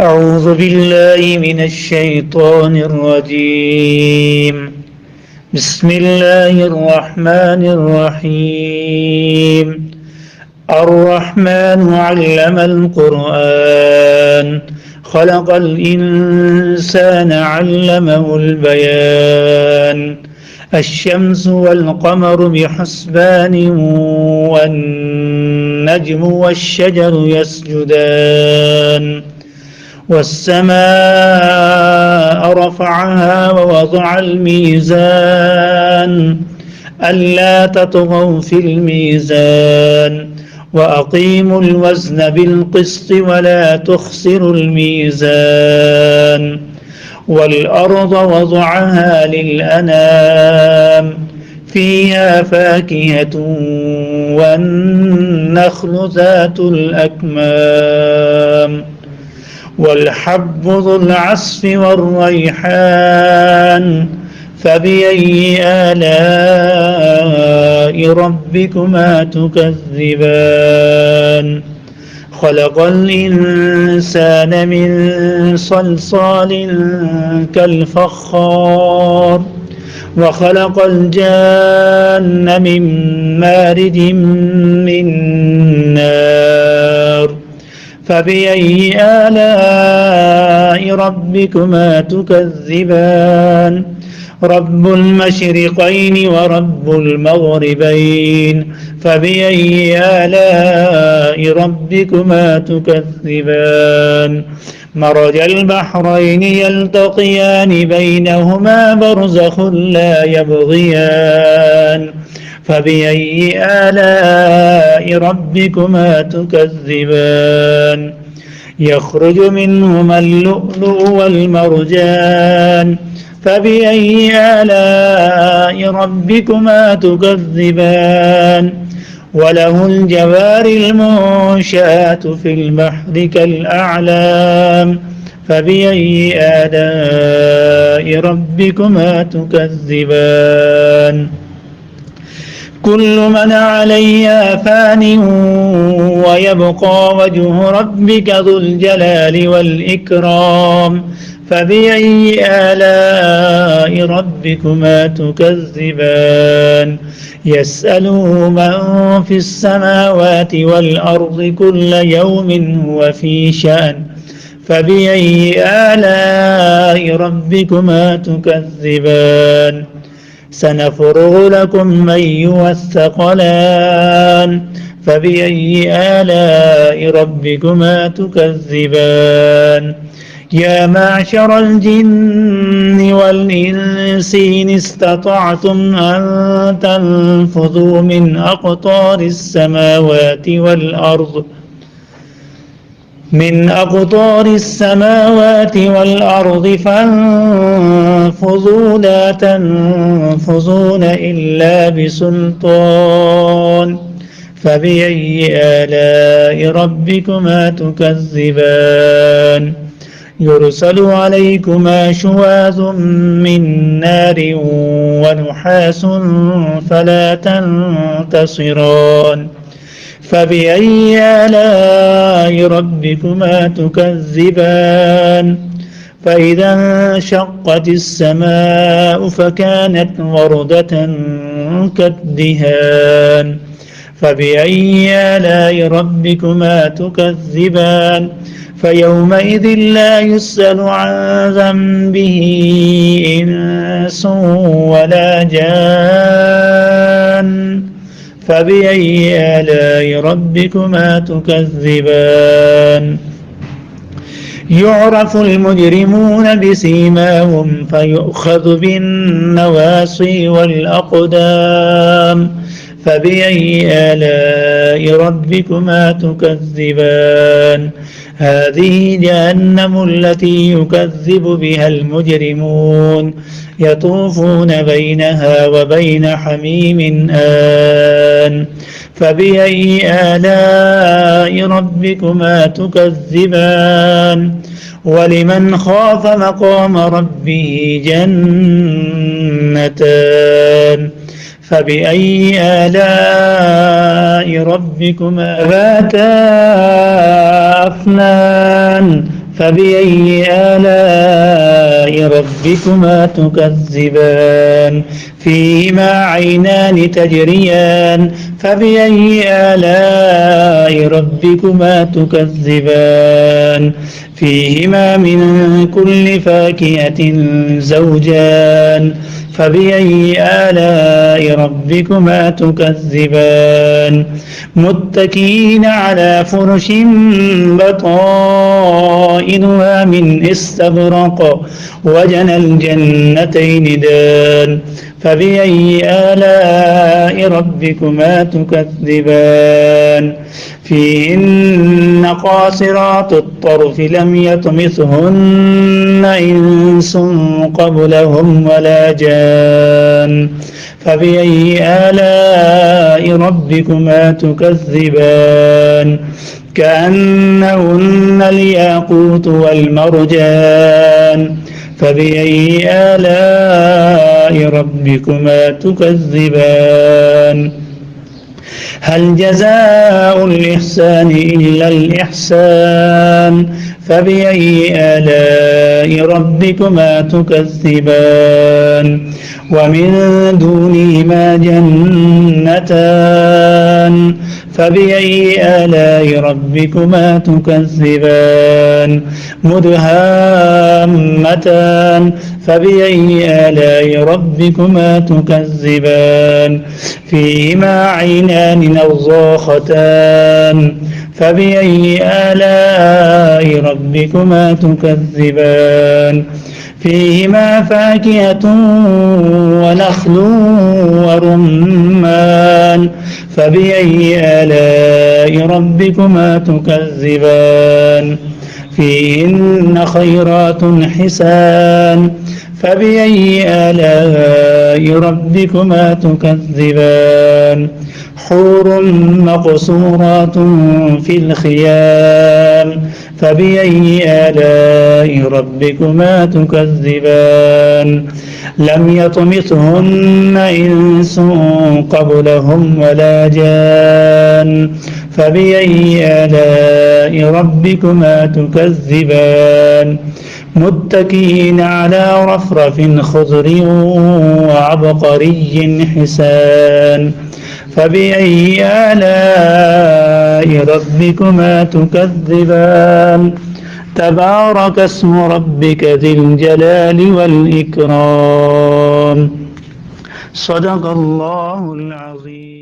أعوذ بالله من الشيطان الرجيم. بسم الله الرحمن الرحيم. الرحمن علم القرآن، خلق الإنسان علمه البيان. الشمس والقمر بحسبان، والنجم والشجر يسجدان. والسماء رفعها ووضع الميزان، ألا تطغوا في الميزان، وأقيموا الوزن بالقسط ولا تخسروا الميزان. والأرض وضعها للأنام، فيها فاكهة والنخل ذات الأكمام، والحب ذو العصف والريحان. فبأي آلاء ربكما تكذبان؟ خلق الإنسان من صلصال كالفخار، وخلق الجان من مارج من نار. فبأي آلاء ربكما تكذبان؟ رب المشرقين ورب المغربين، فبأي آلاء ربكما تكذبان؟ مرج البحرين يلتقيان، بينهما برزخ لا يبغيان. فبأي آلاء ربكما تكذبان؟ يخرج منهما اللؤلؤ والمرجان. فبأي آلاء ربكما تكذبان؟ وله الجوار المنشآت في البحر كالأعلام. فبأي آلاء ربكما تكذبان؟ كل من عليها فان، ويبقى وجه ربك ذو الجلال والإكرام. فبأي آلاء ربكما تكذبان؟ يسأله من في السماوات والأرض كل يوم هو في شأن. فبأي آلاء ربكما تكذبان؟ سنفرغ لكم أيها الثقلان. فبأي آلاء ربكما تكذبان؟ يا معشر الجن والإنس إن استطعتم أن تنفذوا من أقطار السماوات والأرض فانفذوا لا تنفذون إلا بسلطان. فبأي آلاء ربكما تكذبان؟ يرسل عليكما شواظ من نار ونحاس فلا تنتصران. فبأي آلاء ربكما تكذبان؟ فإذا انشقت السماء فكانت وردة كالدهان. فبأي آلاء ربكما تكذبان؟ فيومئذ لا يسأل عن ذنبه إنس ولا جان. فبأي آلاء ربكما تكذبان؟ يعرف المجرمون بسيماهم فيؤخذ بالنواصي والأقدام. فبأي آلاء ربكما تكذبان؟ هذه جهنم التي يكذب بها المجرمون، يطوفون بينها وبين حميم آن. فبأي آلاء ربكما تكذبان؟ ولمن خاف مقام ربه جنتان. فبأي آلاء ربكما ذاتا أفنان؟ فبأي آلاء ربكما تكذبان فيهما عينان تجريان فبأي آلاء ربكما تكذبان فيهما من كل فاكهة زوجان فبأي آلاء ربكما تكذبان متكئين على فرش بطائنها من استبرق وجنى الجنتين دان فبأي آلاء ربكما تكذبان فيهن قاصرات الطرف لم يطمثهن إنس قبلهم ولا جان فبأي آلاء ربكما تكذبان كأنهن الياقوت والمرجان فبأي آلاء ربكما تكذبان هل جزاء الإحسان إلا الإحسان فبأي آلاء ربكما تكذبان ومن دونهما جنتان فبأي آلاء ربكما تكذبان مدهامتان فبأي آلاء ربكما تكذبان فيهما عينان نضاختان فبأي آلاء ربكما تكذبان فيهما فاكهة ونخل ورمان فبأي آلاء ربكما تكذبان فيهن خيرات حسان فبأي آلاء ربكما تكذبان حور مقصورات في الخيام فبأي آلاء ربكما تكذبان لم يطمثهن إنس قبلهم ولا جان فبأي آلاء ربكما تكذبان متكئين على رفرف خضر وعبقري حسان فبأي آلاء ربكما تكذبان تبارك اسم ربك ذي الجلال والإكرام صدق الله العظيم.